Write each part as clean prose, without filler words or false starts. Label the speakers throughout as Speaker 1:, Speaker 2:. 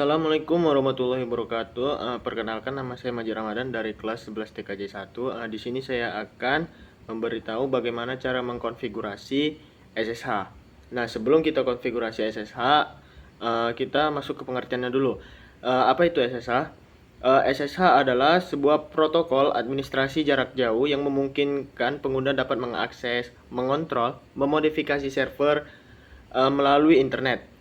Speaker 1: Assalamualaikum warahmatullahi wabarakatuh. Perkenalkan, nama saya Maji Ramadan dari kelas 11 TKJ 1. Di sini saya akan memberitahu bagaimana cara mengkonfigurasi SSH. Nah, sebelum kita konfigurasi SSH, kita masuk ke pengertiannya dulu. Apa itu SSH? SSH adalah sebuah protokol administrasi jarak jauh yang memungkinkan pengguna dapat mengakses, mengontrol, memodifikasi server melalui internet.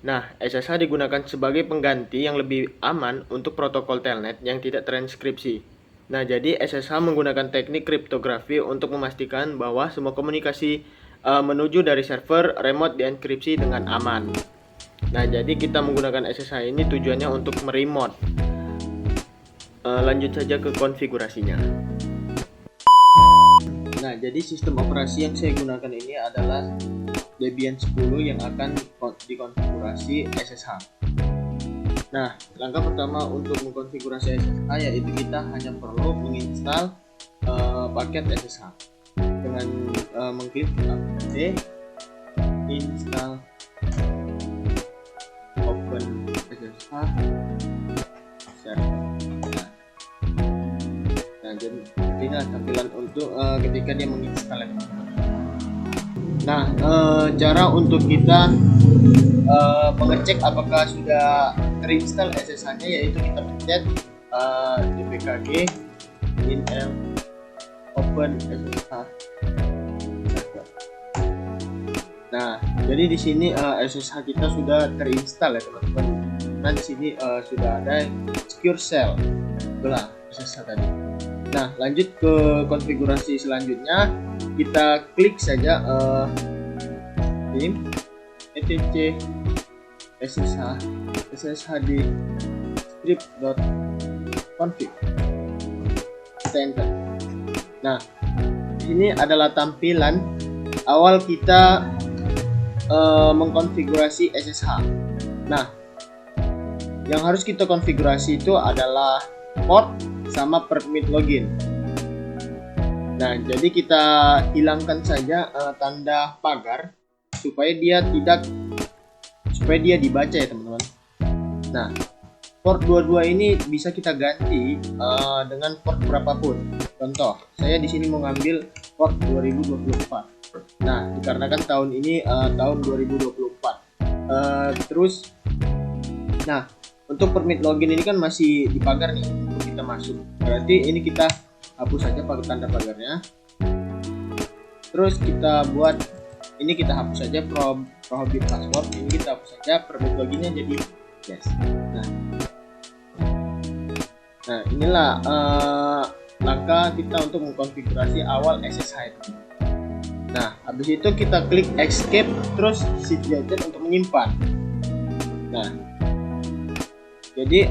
Speaker 1: Nah, SSH digunakan sebagai pengganti yang lebih aman untuk protokol telnet yang tidak transkripsi. Nah, jadi SSH menggunakan teknik kriptografi untuk memastikan bahwa semua komunikasi menuju dari server remote dienkripsi dengan aman. Nah, jadi kita menggunakan SSH ini tujuannya untuk meremote. Lanjut saja ke konfigurasinya. Nah, jadi sistem operasi yang saya gunakan ini adalah Debian 10 yang akan dikonfigurasi SSH. Nah, langkah pertama untuk mengkonfigurasi SSH yaitu kita hanya perlu menginstal paket SSH dengan mengklik apt install open SSH server. Nah, jadi inilah tampilan untuk ketika dia menginstal ya teman-teman. Nah, cara untuk kita mengecek apakah sudah terinstall SSH-nya yaitu kita pencet dpkg inl open SSH server. Nah, jadi di sini SSH kita sudah terinstall ya teman-teman. Nah, di sini sudah ada secure shell belah SSH tadi. Nah, lanjut ke konfigurasi selanjutnya. Kita klik saja vim etc sshd script.config. Kita enter. Nah, ini adalah tampilan awal kita mengkonfigurasi SSH. Nah, yang harus kita konfigurasi itu adalah port sama permit login. Nah, jadi kita hilangkan saja tanda pagar supaya dia dibaca ya teman-teman. Nah, port 22 ini bisa kita ganti dengan port berapapun. Contoh, saya di sini mau ngambil port 2024. Nah, dikarenakan tahun ini tahun 2024. Terus, nah, untuk permit login ini kan masih di pagar nih untuk kita masuk. Berarti ini kita hapus saja pakai tanda pagarnya. Terus kita buat ini, kita hapus saja prohibit password. Ini kita hapus saja permit loginnya jadi yes. Nah, inilah langkah kita untuk mengkonfigurasi awal SSH itu. Nah, habis itu kita klik escape terus shift gadget untuk menyimpan. Nah, jadi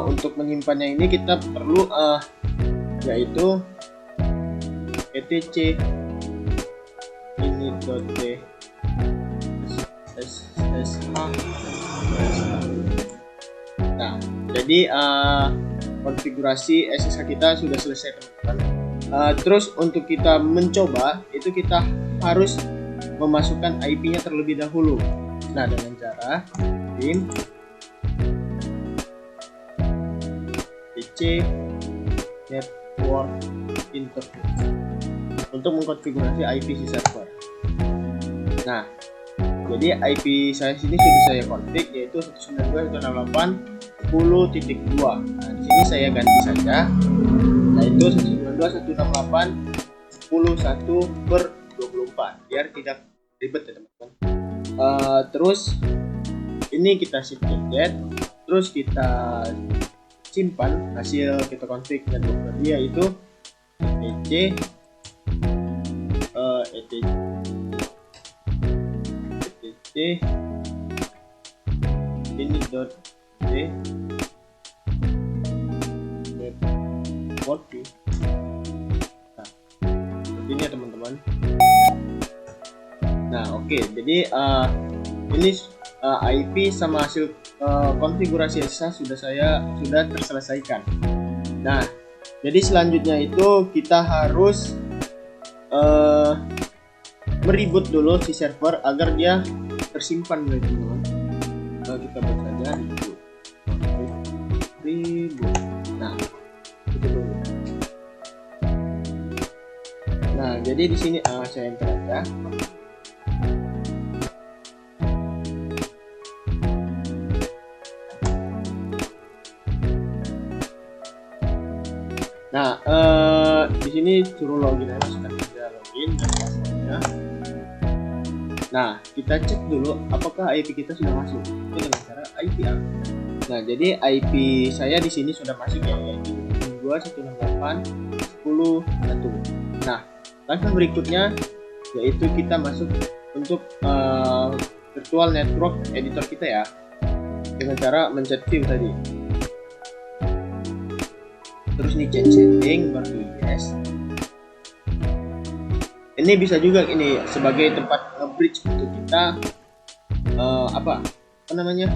Speaker 1: untuk menyimpannya ini kita perlu yaitu etc ini.d ssh. Nah, jadi konfigurasi SSH kita sudah selesai teman-teman. Terus untuk kita mencoba itu kita harus memasukkan IP-nya terlebih dahulu. Nah, dengan cara vim pc network interface untuk mengkonfigurasi IP si server. Nah, jadi IP saya sini sudah saya config yaitu 192.168.10.2. Nah, di sini saya ganti saja yaitu 192.168.10.1/24 biar tidak ribet ya teman-teman. Terus ini kita shift gadget, terus kita simpan hasil kita config network tadi yaitu etc ini.d network. Nah, seperti ini ya teman-teman. Nah, oke. Jadi ini IP sama hasil konfigurasi SSH sudah terselesaikan. Nah, jadi selanjutnya itu kita harus mereboot dulu si server agar dia tersimpan teman-teman. Kita buat saja reboot. 1000. Nah, itu dulu. Nah, jadi di sini saya enter aja. Nah, di sini suruh login, masukkan saja login dan passwordnya. Nah, kita cek dulu apakah IP kita sudah masuk. Ini dengan cara IP. Nah, jadi IP saya di sini sudah masuk ya, yaitu 2.168.10.1. Nah, langkah berikutnya yaitu kita masuk untuk virtual network editor kita ya, dengan cara mencet view tadi. Terus nih change setting, baru yes. Ini bisa juga ini sebagai tempat nge-bridge untuk kita apa namanya,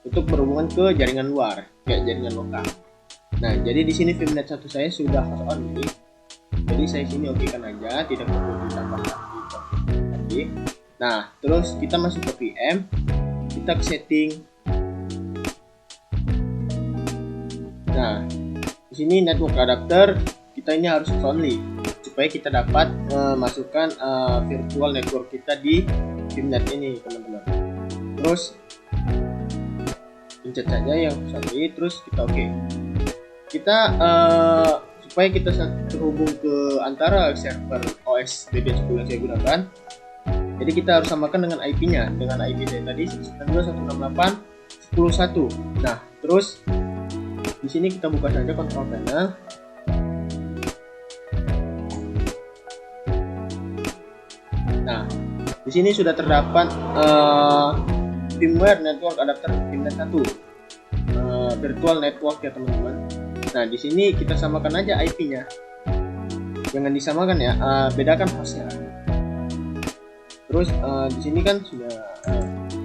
Speaker 1: untuk berhubungan ke jaringan luar kayak jaringan lokal. Nah, jadi di sini Vimnet 1 saya sudah on nih. Jadi saya sini oke kan aja, tidak perlu ditambah lagi. Nah, terus kita masuk ke VM, kita ke setting. Nah, di sini network adapter kita ini harus only supaya kita dapat masukkan virtual network kita di Vimnet ini, teman-teman. Terus pencet saja yang sorry, terus kita oke. Kita supaya kita terhubung ke antara server OS BB10 yang saya gunakan, jadi kita harus samakan dengan IP-nya, dengan IP saya tadi 92.168.10.1. Nah, terus di sini kita buka saja control panel. Nah, di sini sudah terdapat firmware network adapter Vimnet 1 virtual network ya, teman-teman. Nah, di sini kita samakan aja IP-nya. Jangan disamakan ya, bedakan hostnya. Terus di sini kan sudah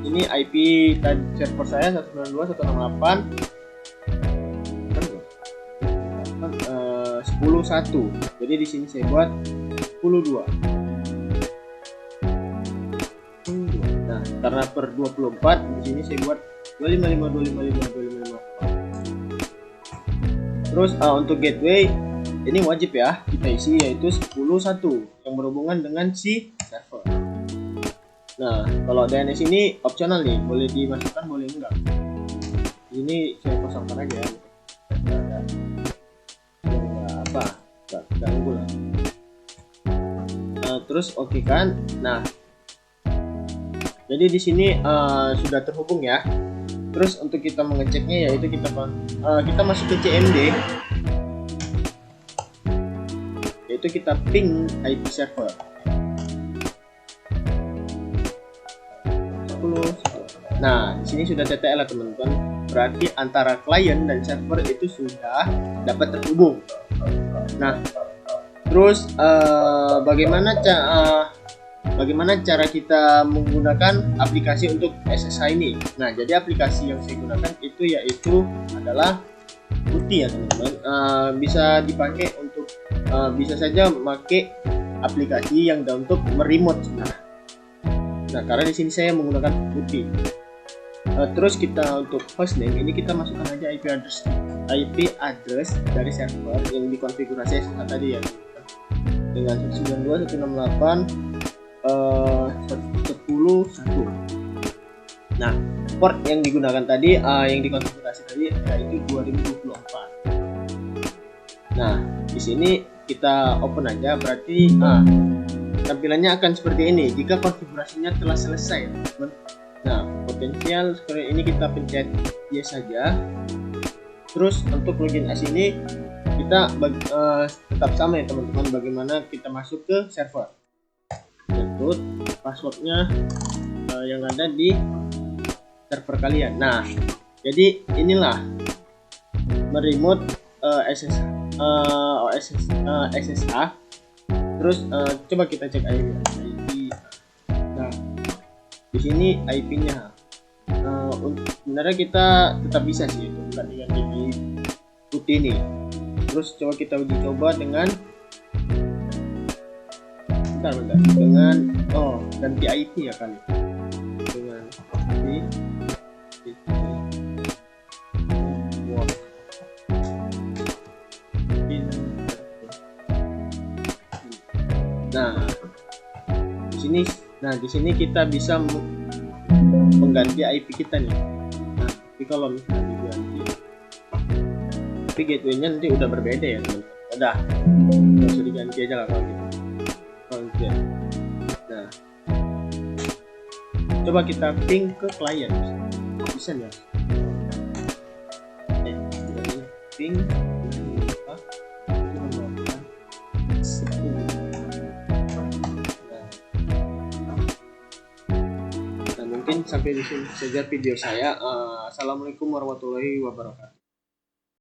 Speaker 1: ini IP tadi server saya 192.168.10.1. Jadi di sini saya buat 10.2. Nah, karena per 24 di sini saya buat 255.255.255. Terus untuk gateway ini wajib ya kita isi, yaitu 10.1 yang berhubungan dengan si server. Nah, kalau DNS ini opsional nih, boleh dimasukkan boleh enggak. Ini saya kosongkan aja ya. Enggak ganggu lah. Terus oke kan. Nah, jadi di sini sudah terhubung ya. Terus untuk kita mengeceknya yaitu kita masuk ke CMD, yaitu kita ping IP server 10. Nah, di sini sudah TTL lah, teman-teman. Berarti antara klien dan server itu sudah dapat terhubung. Nah, terus bagaimana cara kita menggunakan aplikasi untuk SSH ini? Nah, jadi aplikasi yang saya gunakan itu yaitu adalah Putih ya, teman-teman. Bisa dipakai untuk bisa saja memakai aplikasi yang untuk meremote sebenarnya. Nah, karena di sini saya menggunakan Putih. Terus kita untuk hostname ini kita masukkan aja IP address dari server yang dikonfigurasi tadi ya, dengan 192.168.10.1. Nah, port yang digunakan tadi yang dikonfigurasi tadi yaitu 2024. Nah, di sini kita open aja, berarti tampilannya akan seperti ini jika konfigurasinya telah selesai, teman-teman. Nah, potensial seperti ini kita pencet yes saja. Terus untuk login as ini kita tetap sama ya, teman-teman, bagaimana kita masuk ke server. Input passwordnya yang ada di server kalian. Nah, jadi inilah meremote SSH. Terus coba kita cek IP. Nah, di sini IP-nya. Sebenarnya kita tetap bisa sih itu dengan IP Putih ini. Terus coba kita uji coba dengan dengan ganti IP ya kali. Dengan di sini kita bisa mengganti IP kita nih. Nah, tapi kalau misalnya diganti, tapi gateway-nya nanti udah berbeda ya teman-teman. Udah, nggak usah diganti aja lah kalau gitu. Nah, coba kita ping ke klien, bisa ya? Ping mungkin sampai di sini saja video saya. Assalamualaikum warahmatullahi wabarakatuh.